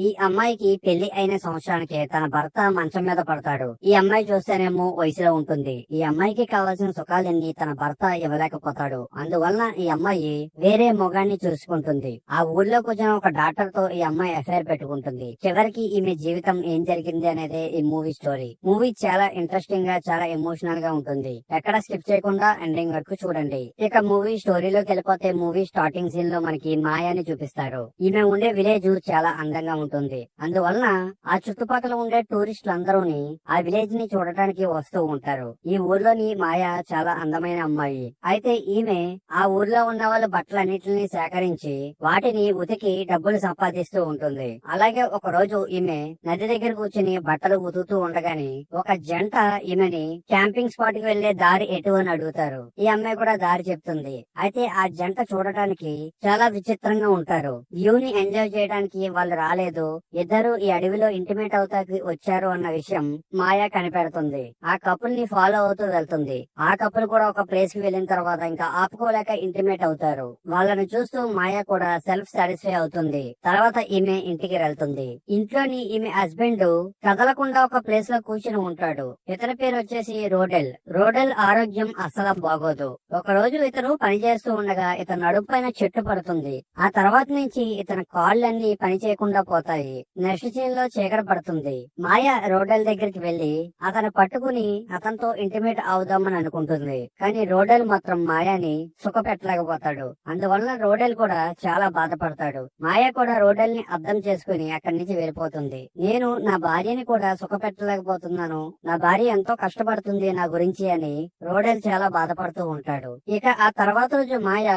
ఈ అమ్మాయికి పెళ్లి అయిన సంవత్సరానికి తన భర్త మంచం మీద పడతాడు. ఈ అమ్మాయి చూస్తేనేమో వయసులో ఉంటుంది. ఈ అమ్మాయికి కావాల్సిన సుఖాలన్నీ తన భర్త ఇవ్వలేకపోతాడు. అందువలన ఈ అమ్మాయి వేరే మొగాన్ని చూసుకుంటుంది. ఆ ఊళ్ళోకి వచ్చిన ఒక డాక్టర్ తో ఈ అమ్మాయి అఫైర్ పెట్టుకుంటుంది. చివరికి ఈమె జీవితం ఏం జరిగింది అనేది ఈ మూవీ స్టోరీ. మూవీ చాలా ఇంట్రెస్టింగ్ గా, చాలా ఎమోషనల్ గా ఉంటుంది. ఎక్కడ స్కిప్ చేయకుండా ఎండింగ్ వరకు చూడండి. ఇక మూవీ స్టోరీలోకి వెళ్ళిపోతే మూవీ స్టార్టింగ్ సీన్ లో మనకి మాయాని చూపిస్తారు. ఈమె ఉండే విలేజ్ చాలా అందంగా ఉంటుంది. అందువలన ఆ చుట్టుపక్కల ఉండే టూరిస్టులందరూని ఆ విలేజ్ ని చూడటానికి వస్తూ ఉంటారు. ఈ ఊర్లోని మాయ చాలా అందమైన అమ్మాయి. అయితే ఈమె ఆ ఊర్లో ఉన్న వాళ్ళ బట్టలన్నిటిని సేకరించి వాటిని ఉతికి డబ్బులు సంపాదిస్తూ ఉంటుంది. అలాగే ఒక రోజు ఈమె నది దగ్గర కూర్చుని బట్టలు ఉతుకుతూ ఉండగానే ఒక జంట ఈమెని క్యాంపింగ్ స్పాట్ కి వెళ్లే దారి ఎటు అని అడుగుతారు. ఈ అమ్మాయి కూడా దారి చెప్తుంది. అయితే ఆ జంట చూడటానికి చాలా విచిత్రంగా ఉంటారు. వ్యూ ని ఎంజాయ్ చేయడానికి వాళ్ళు రాలేదు. ఇద్దరు ఈ అడవిలో ఇంటిమేట్ అవుతాకి వచ్చారు అన్న విషయం మాయా కనిపెడుతుంది. ఆ కపుల్ ని ఫాలో అవుతూ వెళ్తుంది. ఆ కపుల్ కూడా ఒక ప్లేస్ కి వెళ్ళిన తర్వాత ఇంకా ఆపుకోలేక ఇంటిమేట్ అవుతారు. వాళ్ళని చూస్తూ మాయా కూడా సెల్ఫ్ సాటిస్ఫై అవుతుంది. తర్వాత ఈమె ఇంటికి వెళ్తుంది. ఇంట్లోని ఈమె హస్బెండ్ కదలకుండా ఒక ప్లేస్ లో కూర్చుని ఉంటాడు. ఇతని పేరు వచ్చేసి రోడెల్. రోడెల్ ఆరోగ్యం అస్సలు బాగోదు. ఒక రోజు ఇతను పని చేస్తూ ఉండగా ఇతను నడుపు పైన చెట్టు పడుతుంది. ఆ తర్వాత నుంచి ఇతని కాళ్ళన్నీ పని చేయకుండా పోతాయి. నెక్స్ట్ సీన్ లో చీకటి పడుతుంది. మాయ రోడెల్ దగ్గరికి వెళ్లి అతను పట్టుకుని అతనితో ఇంటిమేట్ అవుదామని అనుకుంటుంది. కానీ రోడెల్ మాత్రం మాయాని సుఖపెట్టలేకపోతాడు. అందువలన రోడెల్ కూడా చాలా బాధపడతాడు. మాయ కూడా రోడెల్ ని అర్థం చేసుకుని అక్కడి నుంచి వెళ్ళిపోతుంది. నేను నా భార్యని కూడా సుఖపెట్టలేకపోతున్నాను, నా భార్య ఎంతో కష్టపడుతుంది నా గురించి అని రోడెల్ చాలా బాధపడుతూ ఉంటాడు. ఇక ఆ తర్వాత రోజు మాయ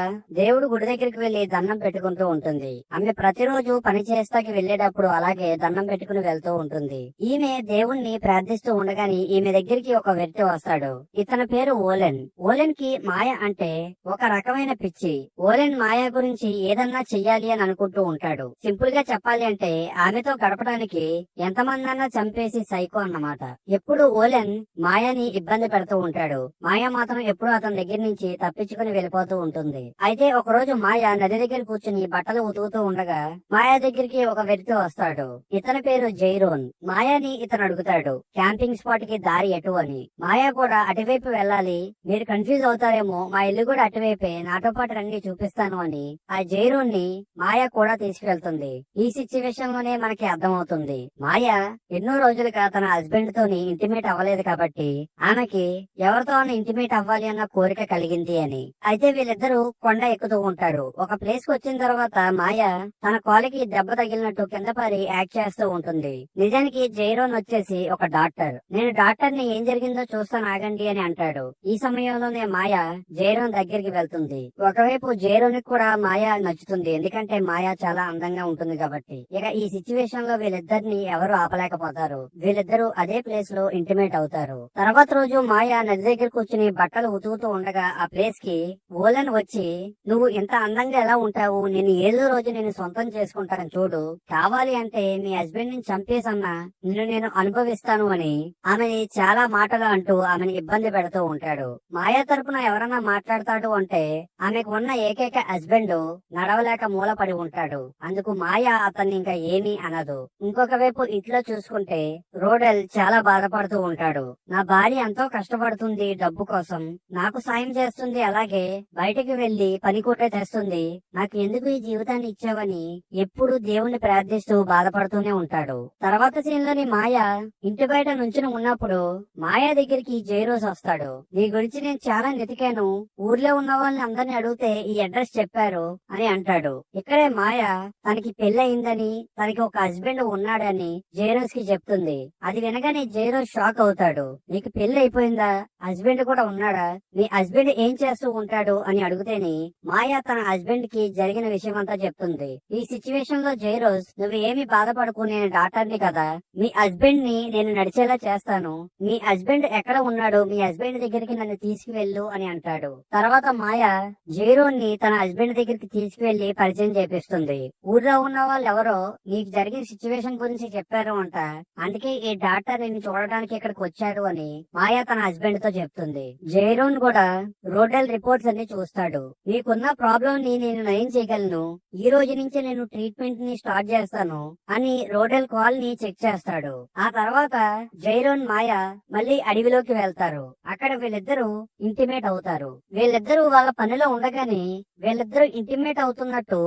దేవుడు గుడి దగ్గరికి వెళ్లి దండం పెట్టుకుంటూ ఉంటుంది. ఆమె ప్రతిరోజు పని చేస్తాకి వెళ్లేటప్పుడు అలాగే దండం పెట్టుకుని వెళ్తూ ఉంటుంది. ఈమె దేవుణ్ణి ప్రార్థిస్తూ ఉండగానే ఈమె దగ్గరికి ఒక వ్యక్తి వస్తాడు. ఇతని పేరు ఓలెన్. ఓలెన్ కి మాయ అంటే ఒక రకమైన పిచ్చి. ఓలెన్ మాయ గురించి ఏదన్నా చెయ్యాలి అని అనుకుంటూ ఉంటాడు. సింపుల్ గా చెప్పాలి అంటే ఆమెతో గడపడానికి ఎంతమందన్నా చంపేసి సైకో అన్నమాట. ఎప్పుడు ఓలెన్ మాయని ఇబ్బంది పెడుతూ ఉంటాడు. మాయ మాత్రం ఎప్పుడు అతని దగ్గర నుంచి తప్పించుకుని వెళ్ళిపోతూ ఉంటుంది. అయితే ఒక రోజు మాయ నది దగ్గర కూర్చుని బట్టలు ఉతుకుతూ ఉండగా మాయ దగ్గరికి ఒక వ్యక్తి వస్తాడు. ఇతని పేరు జైరోన్. మాయాని ఇతను అడుగుతాడు క్యాంపింగ్ స్పాట్ కి దారి ఎటు అని. మాయా కూడా అటువైపు వెళ్ళాలి, మీరు కన్ఫ్యూజ్ అవుతారేమో, మా ఇల్లు కూడా అటువైపే, నాతో పాటు రండి చూపిస్తాను అని ఆ జైరోన్ ని మాయా కూడా తీసుకెళ్తుంది. ఈ సిచ్యువేషన్ లోనే మనకి అర్థమవుతుంది మాయా ఎన్నో రోజులుగా తన హస్బెండ్ తోని ఇంటిమేట్ అవ్వలేదు కాబట్టి ఆమెకి ఎవరితో ఇంటిమేట్ అవ్వాలి అన్న కోరిక కలిగింది అని. అయితే వీళ్ళిద్దరూ కొండ ఎక్కుతూ ఉంటారు. ఒక ప్లేస్ కి వచ్చిన తర్వాత మాయా తన కాలికి దెబ్బ తగిలినట్టు కింద పడి యాక్ట్ చేస్తూ ఉంటుంది. నిజానికి జైరోన్ వచ్చేసి ఒక డాక్టర్. నేను డాక్టర్ ని ఏం జరిగిందో చూస్తాను ఆగండి అని అంటాడు. ఈ సమయంలోనే మాయా జైరోన్ దగ్గరికి వెళ్తుంది. ఒకవైపు జైరోన్ కూడా మాయా నచ్చుతుంది, ఎందుకంటే మాయా చాలా అందంగా ఉంటుంది కాబట్టి. ఇక ఈ సిచ్యువేషన్ లో వీళ్ళిద్దరిని ఎవరు ఆపలేకపోతారు. వీళ్ళిద్దరూ అదే ప్లేస్ లో ఇంటిమేట్ అవుతారు. తర్వాత రోజు మాయా నది దగ్గర కూర్చుని బట్టలు ఉతుకుతూ ఉండగా ఆ ప్లేస్ కి ఓలెన్ వచ్చి, నువ్వు ఇంత అందంగా ఎలా ఉంటావు, నేను ఏదో రోజు నేను సొంతం చేసుకుంటాను చూడు, కావాలి అంటే మీ హస్బెండ్ ని చంపేసన్నా నిన్ను నేను అనుభవిస్తాను అని ఆమెని చాలా మాటలు అంటూ ఆమెను ఇబ్బంది పెడుతూ ఉంటాడు. మాయా తరపున ఎవరన్నా మాట్లాడతాడు అంటే ఆమెకు ఉన్న ఏకైక హస్బెండ్ నడవలేక మూలపడి ఉంటాడు. అందుకు మాయా అతన్ని ఇంకా ఏమీ అనదు. ఇంకొక వైపు ఇంట్లో చూసుకుంటే రోడెల్ చాలా బాధపడుతూ ఉంటాడు. నా భార్య ఎంతో కష్టపడుతుంది డబ్బు కోసం, నాకు సాయం చేస్తుంది, అలాగే బయటికి వెళ్లి పని కూడా తెస్తుంది, నాకు ఎందుకు ఈ జీవితాన్ని ఇచ్చావని ఎప్పుడు దేవుణ్ణి ప్రార్థిస్తూ బాధపడుతూనే ఉంటాడు. తర్వాత సీన్ లోని మాయా ఇంటి బయట నుంచుని ఉన్నప్పుడు మాయా దగ్గరికి జైరోస్ వస్తాడు. నీ గురించి నేను చాలా వెతికాను, ఊర్లో ఉన్న వాళ్ళని అందరిని అడిగితే ఈ అడ్రస్ చెప్పారు అని అంటాడు. ఇక్కడే మాయా తనకి పెళ్ళయిందని, తనకి ఒక హస్బెండ్ ఉన్నాడని జైరోస్ కి చెప్తుంది. అది వినగానే జైరోస్ షాక్ అవుతాడు. నీకు పెళ్లి అయిపోయిందా, హస్బెండ్ కూడా ఉన్నాడా, నీ హస్బెండ్ ఏం చేస్తూ ఉంటాడు అని అడిగితేనే మాయా తన హస్బెండ్ కి జరిగిన విషయం అంతా చెప్తుంది. ఈ సిచ్యువేషన్ లో జైరోస్, నువ్వు ఏమి బాధపడకు, నేను డాక్టర్ ని కదా, మీ హస్బెండ్ ని నేను నడిచేలా చేస్తాను, మీ హస్బెండ్ ఎక్కడ ఉన్నాడు, మీ హస్బెండ్ దగ్గరికి నన్ను తీసుకువెళ్ళు అని అంటాడు. తర్వాత మాయా జైరోన్ ని తన హస్బెండ్ దగ్గరికి తీసుకువెళ్లి పరిచయం చేపిస్తుంది. ఊర్లో ఉన్న వాళ్ళు ఎవరో నీకు జరిగిన సిచ్యువేషన్ గురించి చెప్పారు అంట, అందుకే ఈ డాక్టర్ నిన్ను చూడడానికి ఇక్కడికి వచ్చాడు అని మాయా తన హస్బెండ్ తో చెప్తుంది. జైరోన్ కూడా రోడెల్ రిపోర్ట్స్ అన్ని చూస్తాడు. నీకున్న ప్రాబ్లం ని నేను నయం చేయగలను, ఈ రోజు నుంచి నేను ట్రీట్మెంట్ ని స్టార్ట్ చేస్తాను చేస్తాను అని రోడెల్ కాల్ ని చెక్ చేస్తాడు. ఆ తర్వాత జైరోన్ మాయ మళ్ళీ అడవిలోకి వెళ్తారు. అక్కడ వీళ్ళిద్దరూ ఇంటిమేట్ అవుతారు. వీళ్ళిద్దరూ వాళ్ళ పనిలో ఉండగానే వీళ్ళిద్దరూ ఇంటిమేట్ అవుతున్నట్టు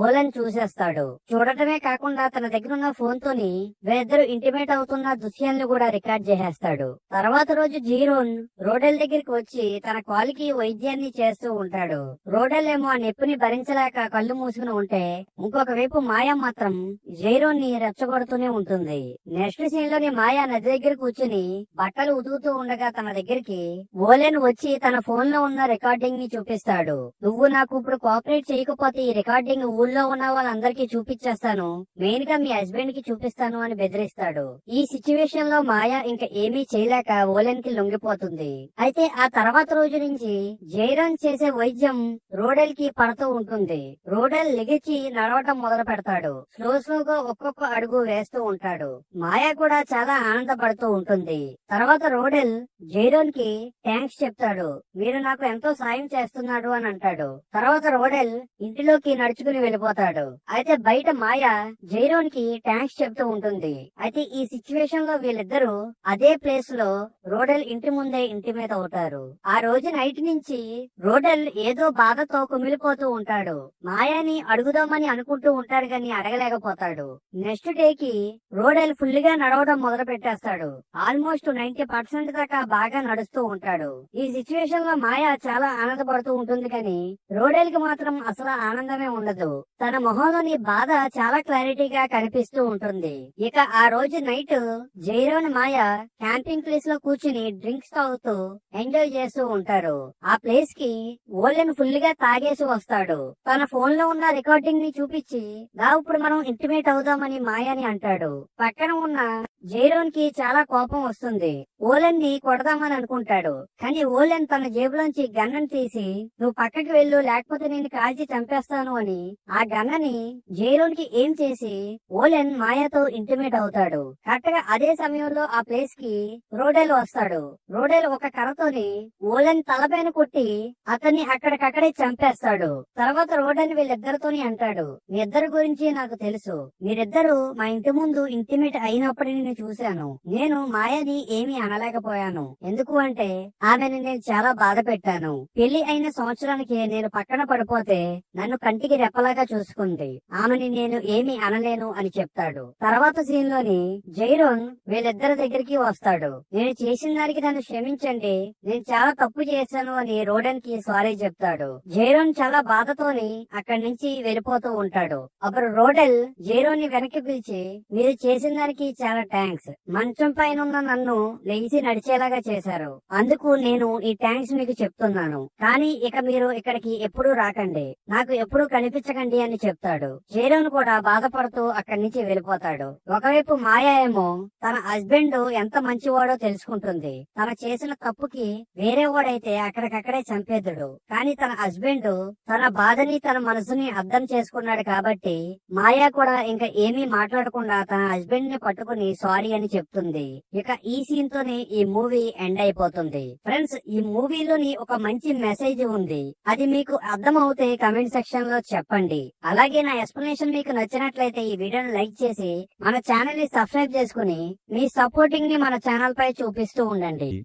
ఓలెన్ చూసేస్తాడు. చూడటమే కాకుండా తన దగ్గర ఉన్న ఫోన్ తోని వీళ్ళిద్దరూ ఇంటిమేట్ అవుతున్న దృశ్యాలను కూడా రికార్డ్ చేసేస్తాడు. తర్వాత రోజు జీరోన్ రోడెల్ దగ్గరికి వచ్చి తన కాలుకి వైద్యాన్ని చేస్తూ ఉంటాడు. రోడెల్ ఏమో ఆ నొప్పిని భరించలేక కళ్ళు మూసుకుని ఉంటే ఇంకొక వైపు మాయా మాత్రం జైరోన్ ని రెచ్చగొడుతూనే ఉంటుంది. నెక్స్ట్ సీన్ లోని మాయా నది దగ్గర కూర్చుని బట్టలు ఉతుకుతూ ఉండగా తన దగ్గరికి ఓలెన్ వచ్చి తన ఫోన్ లో ఉన్న రికార్డింగ్ ని చూపిస్తాడు. నువ్వు నాకు ఇప్పుడు కోఆపరేట్ చేయకపోతే ఈ రికార్డింగ్ ఊళ్ళో ఉన్న వాళ్ళందరికీ చూపించేస్తాను, మెయిన్ గా మీ హస్బెండ్ కి చూపిస్తాను అని బెదిరిస్తాడు. ఈ సిచ్యువేషన్ లో మాయా ఇంకా ఏమీ చేయలేక ఓలెన్ కి లొంగిపోతుంది. అయితే ఆ తర్వాత రోజు నుంచి జైరోన్ చేసే వైద్యం రోడెల్ కి పడుతూ ఉంటుంది. రోడెల్ లెగిచి నడవటం మొదలు పెడతాడు. స్లోగా ఒక్కొక్క అడుగు వేస్తూ ఉంటాడు. మాయా కూడా చాలా ఆనందపడుతూ ఉంటుంది. తర్వాత రోడెల్ జైరోన్ కి థ్యాంక్స్ చెప్తాడు. మీరు నాకు ఎంతో సాయం చేస్తున్నాడు అని అంటాడు. తర్వాత రోడెల్ ఇంటిలోకి నడుచుకుని వెళ్ళిపోతాడు. అయితే బయట మాయా జైరోన్ కి థ్యాంక్స్ చెప్తూ ఉంటుంది. అయితే ఈ సిచ్యువేషన్ లో వీళ్ళిద్దరూ అదే ప్లేస్ లో రోడెల్ ఇంటి ముందే ఇంటిమేట్ అవుతారు. ఆ రోజు నైట్ నుంచి రోడెల్ ఏదో బాధతో కుమిలిపోతూ ఉంటాడు. మాయాని అడుగుదామని అనుకుంటూ ఉంటాడు గాని అడగలేకపోతాడు. నెక్స్ట్ డే కి రోడెల్ ఫుల్ గా నడవడం మొదలు పెట్టేస్తాడు. ఆల్మోస్ట్ 90% దాకా బాగా నడుస్తూ ఉంటాడు. ఈ సిచ్యువేషన్ లో మాయా చాలా ఆనందపడుతూ ఉంటుంది కానీ రోడెల్ కి మాత్రం అసలు ఆనందమే ఉండదు. తన మొహంలోని బాధ చాలా క్లారిటీగా కనిపిస్తూ ఉంటుంది. ఇక ఆ రోజు నైట్ జైరోన్ మాయా క్యాంపింగ్ ప్లేస్ లో కూర్చుని డ్రింక్స్ తాగుతూ ఎంజాయ్ చేస్తూ ఉంటారు. ఆ ప్లేస్ కి ఓలెన్ ఫుల్ గా తాగేసి వస్తాడు. తన ఫోన్ లో ఉన్న రికార్డింగ్ ని చూపించి ఇప్పుడు మనం ఇంటిమేట్ అవుదామని మాయాని అంటాడు. పక్కన ఉన్న జైరోన్ కి చాలా కోపం వస్తుంది. ఓలెన్ ని కొడదామని అనుకుంటాడు. కానీ ఓలెన్ తన జేబులోంచి గన్నని తీసి నువ్వు పక్కకి వెళ్ళు లేకపోతే నేను కాల్చి చంపేస్తాను అని ఆ గన్నని జైరోన్ కి ఏం చేసి ఓలెన్ మాయాతో ఇంటిమేట్ అవుతాడు. కరెక్ట్ గా అదే సమయంలో ఆ ప్లేస్ కి రోడెల్ వస్తాడు. రోడెల్ ఒక కర్రతోని ఓలెన్ తలపైన కొట్టి అతన్ని అక్కడికక్కడే చంపేస్తాడు. తర్వాత రోడెల్ వీళ్ళిద్దరితోని అంటాడు, మీ ఇద్దరి గురించి నాకు తెలుసు. మీరిద్దరూ మా ఇంటి ముందు ఇంటిమేట్ అయినప్పుడు నేను చూశాను. నేను మాయని ఏమీ అనలేకపోయాను. ఎందుకు అంటే ఆమెను నేను చాలా బాధ పెట్టాను. పెళ్లి అయిన సంవత్సరానికి నేను పక్కన పడిపోతే నన్ను కంటికి రెప్పలాగా చూసుకుంది. ఆమెని నేను ఏమీ అనలేను అని చెప్తాడు. తర్వాత సీన్ లోని జైరోన్ వీళ్ళిద్దరి దగ్గరికి వస్తాడు. నేను చేసిన దానికి నన్ను క్షమించండి, నేను చాలా తప్పు చేశాను అని రోడెన్ కి సారీ చెప్తాడు. జైరోన్ చాలా బాధతోని అక్కడి నుంచి వెళ్ళిపోతూ ఉంటాడు. అప్పుడు రోడెల్ జైరోన్ ని వెనక్కి పిలిచి మీరు చేసిన దానికి చాలా థ్యాంక్స్. మంచం పైన ఉన్న నన్ను లేచి నడిచేలాగా చేశారు. అందుకు నేను ఈ థ్యాంక్స్ మీకు చెప్తున్నాను. కానీ ఇక మీరు ఇక్కడికి ఎప్పుడూ రాకండి, నాకు ఎప్పుడూ కనిపించకండి అని చెప్తాడు. జైరోన్ కూడా బాధపడుతూ అక్కడి నుంచి వెళ్ళిపోతాడు. ఒకవైపు మాయా ఏమో తన హస్బెండ్ ఎంత మంచివాడో తెలుసుకుంటుంది. తన చేసిన తప్పుకి వేరే వాడైతే అక్కడికక్కడే చంపేదుడు. కానీ తన హస్బెండ్ తన బాధని తన మనసుని అర్థం చేసుకున్నాడు కాబట్టి మాయా కూడా ఇంకా ఏమీ మాట్లాడకుండా తన హస్బెండ్ ని పట్టుకుని సారీ అని చెప్తుంది. ఇక ఈ సీన్ తోనే ఈ మూవీ ఎండ్ అయిపోతుంది. ఫ్రెండ్స్, ఈ మూవీలోని ఒక మంచి మెసేజ్ ఉంది. అది మీకు అర్థం అవుతే కమెంట్ సెక్షన్ లో చెప్పండి. అలాగే నా ఎక్స్ప్లెనేషన్ మీకు నచ్చినట్లయితే ఈ వీడియోని లైక్ చేసి మన ఛానల్ ని సబ్స్క్రైబ్ చేసుకుని మీ సపోర్టింగ్ ని మన ఛానల్ పై చూపిస్తూ ఉండండి.